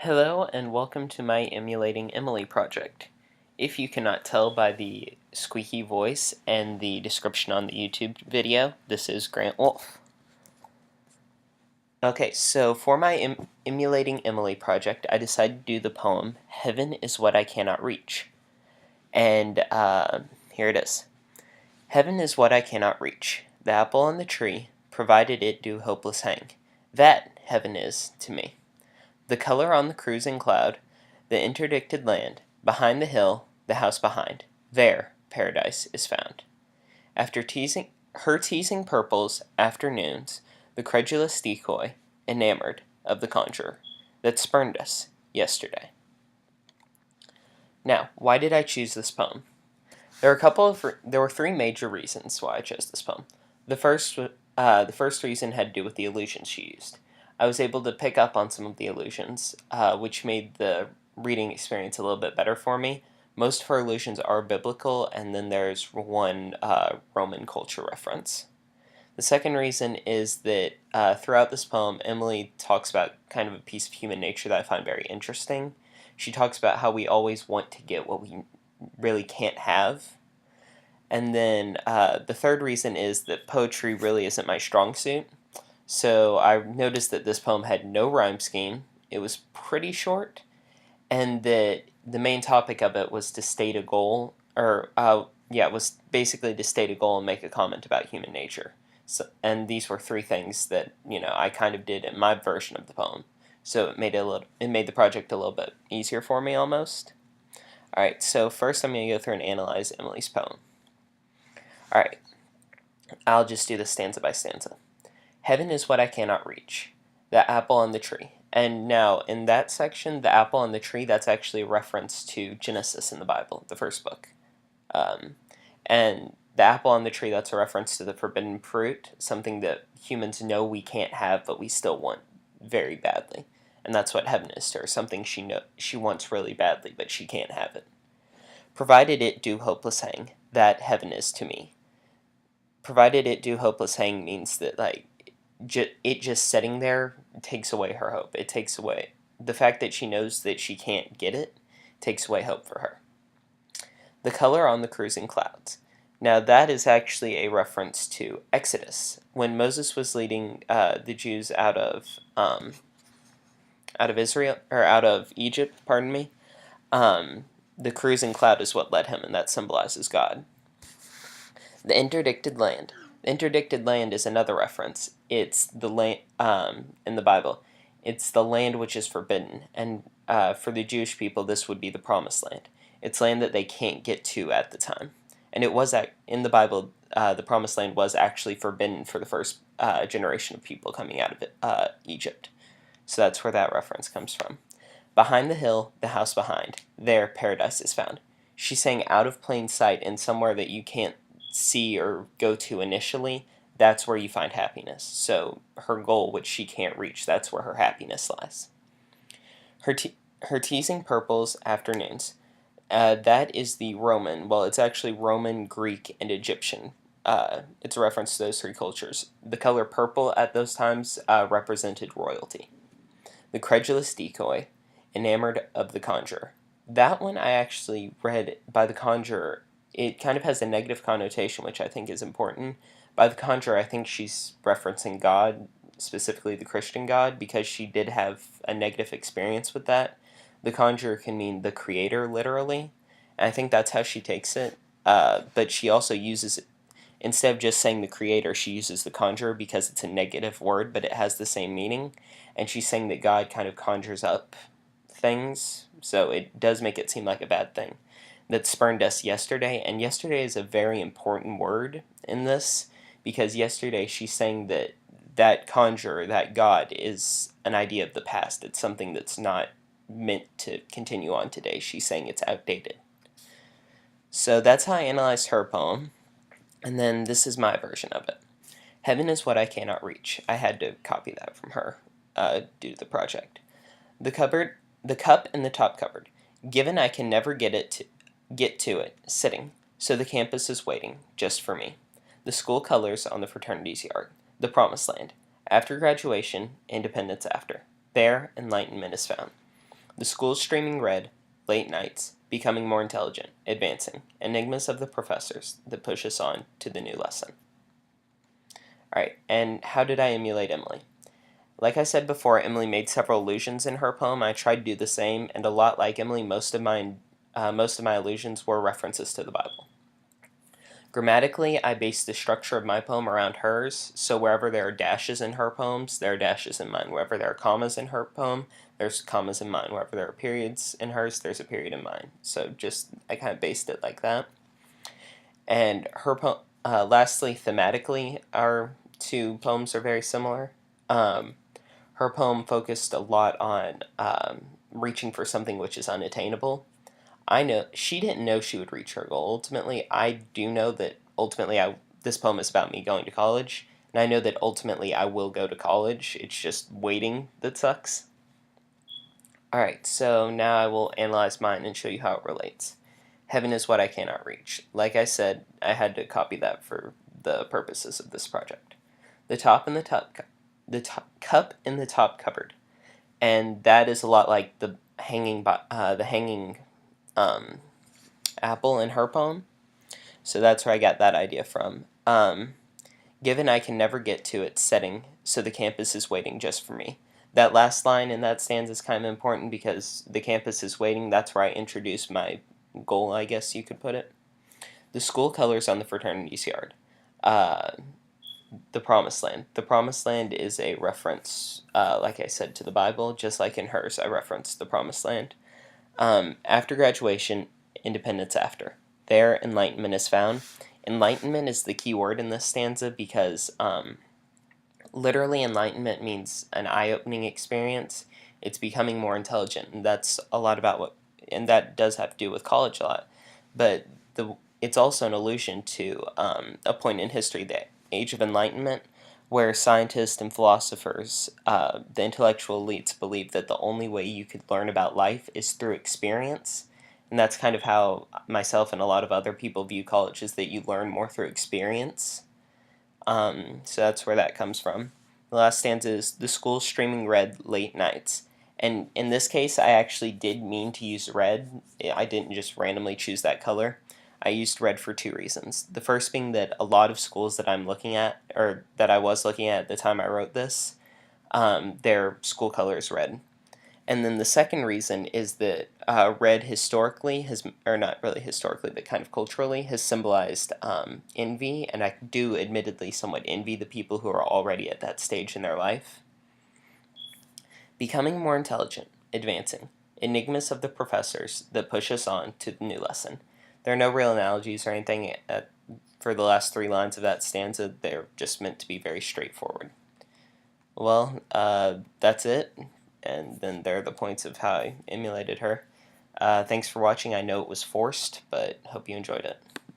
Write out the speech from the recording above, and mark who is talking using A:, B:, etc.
A: Hello and welcome to my Emulating Emily project. If you cannot tell by the squeaky voice and the description on the YouTube video, this is Grant Wolf. Okay, so for my Emulating Emily project, I decided to do the poem, Heaven is What I Cannot Reach. And here it is. Heaven is what I cannot reach, the apple on the tree, provided it do hopeless hang. That heaven is to me. The color on the cruising cloud, the interdicted land, behind the hill, the house behind, there paradise is found. After teasing purples, afternoons, the credulous decoy, enamored of the conjurer, that spurned us yesterday. Now, why did I choose this poem? There were three major reasons why I chose this poem. The first reason had to do with the illusions she used. I was able to pick up on some of the illusions, which made the reading experience a little bit better for me. Most of her illusions are biblical, and then there's one Roman culture reference. The second reason is that throughout this poem, Emily talks about kind of a piece of human nature that I find very interesting. She talks about how we always want to get what we really can't have. And then the third reason is that poetry really isn't my strong suit. So I noticed that this poem had no rhyme scheme, it was pretty short, and that the main topic of it was to state a goal, it was basically to state a goal and make a comment about human nature. And these were three things that, I kind of did in my version of the poem. So it made the project a little bit easier for me almost. Alright, so first I'm going to go through and analyze Emily's poem. Alright, I'll just do this stanza by stanza. Heaven is what I cannot reach, the apple on the tree. And now, in that section, the apple on the tree, that's actually a reference to Genesis in the Bible, the first book. And the apple on the tree, that's a reference to the forbidden fruit, something that humans know we can't have, but we still want very badly. And that's what heaven is to her, something she wants really badly, but she can't have it. Provided it do hopeless hang, that heaven is to me. Provided it do hopeless hang means that, it just sitting there takes away her hope. It takes away the fact that she knows that she can't get it, takes away hope for her. The color on the cruising clouds. Now that is actually a reference to Exodus, when Moses was leading the Jews out of Egypt. Pardon me. The cruising cloud is what led him, and that symbolizes God. The interdicted land. The interdicted land is another reference. It's the land in the Bible. It's the land which is forbidden, and for the Jewish people, this would be the Promised Land. It's land that they can't get to at the time, and it was in the Bible. The Promised Land was actually forbidden for the first generation of people coming out of Egypt. So that's where that reference comes from. Behind the hill, the house behind, there paradise is found. She's saying out of plain sight and somewhere that you can't see or go to initially, that's where you find happiness. So her goal, which she can't reach, that's where her happiness lies. Her teasing purples afternoons. That is the Roman, it's actually Roman, Greek, and Egyptian. It's a reference to those three cultures. The color purple at those times represented royalty. The credulous decoy, enamored of the conjurer. That one I actually read by the conjurer. It kind of has a negative connotation, which I think is important. By the conjurer, I think she's referencing God, specifically the Christian God, because she did have a negative experience with that. The conjurer can mean the creator, literally, and I think that's how she takes it. But she also uses it, instead of just saying the creator, she uses the conjurer because it's a negative word, but it has the same meaning. And she's saying that God kind of conjures up things, so it does make it seem like a bad thing. That spurned us yesterday, and yesterday is a very important word in this, because yesterday she's saying that conjurer, that God, is an idea of the past. It's something that's not meant to continue on today. She's saying it's outdated. So that's how I analyzed her poem, and then this is my version of it. Heaven is what I cannot reach. I had to copy that from her due to the project. The cup in the top cupboard. Given I can never get to it, sitting, so the campus is waiting, just for me. The school colors on the fraternity's yard, the promised land. After graduation, independence after. There, enlightenment is found. The school's streaming red, late nights, becoming more intelligent, advancing, enigmas of the professors that push us on to the new lesson. Alright, and how did I emulate Emily? Like I said before, Emily made several allusions in her poem. I tried to do the same, and a lot like Emily, most of my allusions were references to the Bible. Grammatically, I based the structure of my poem around hers, so wherever there are dashes in her poems, there are dashes in mine. Wherever there are commas in her poem, there's commas in mine. Wherever there are periods in hers, there's a period in mine. So I kind of based it like that. And lastly, thematically, our two poems are very similar. Her poem focused a lot on reaching for something which is unattainable. I know she didn't know she would reach her goal. Ultimately, I do know that this poem is about me going to college, and I know that ultimately I will go to college. It's just waiting that sucks. Alright, so now I will analyze mine and show you how it relates. Heaven is what I cannot reach. Like I said, I had to copy that for the purposes of this project. The cup in the top cupboard, and that is a lot like the hanging apple in her poem. So that's where I got that idea from. Given I can never get to its setting, so the campus is waiting just for me. That last line in that stanza is kind of important because the campus is waiting. That's where I introduce my goal, I guess you could put it. The school colors on the fraternity's yard. The Promised Land. The Promised Land is a reference, like I said, to the Bible. Just like in hers, I referenced the Promised Land. After graduation, independence after. There, enlightenment is found. Enlightenment is the key word in this stanza because literally enlightenment means an eye-opening experience. It's becoming more intelligent, and that's a lot about and that does have to do with college a lot. But it's also an allusion to a point in history, the Age of Enlightenment, where scientists and philosophers, the intellectual elites, believe that the only way you could learn about life is through experience. And that's kind of how myself and a lot of other people view college, is that you learn more through experience. So that's where that comes from. The last stanza is, the school's streaming red late nights. And in this case, I actually did mean to use red. I didn't just randomly choose that color. I used red for two reasons. The first being that a lot of schools that I'm looking at, or that I was looking at the time I wrote this, their school color is red. And then the second reason is that red historically or not really historically, but kind of culturally, has symbolized envy, and I do admittedly somewhat envy the people who are already at that stage in their life. Becoming more intelligent, advancing, enigmas of the professors that push us on to the new lesson. There are no real analogies or anything for the last three lines of that stanza. They're just meant to be very straightforward. Well, that's it. And then there are the points of how I emulated her. Thanks for watching. I know it was forced, but hope you enjoyed it.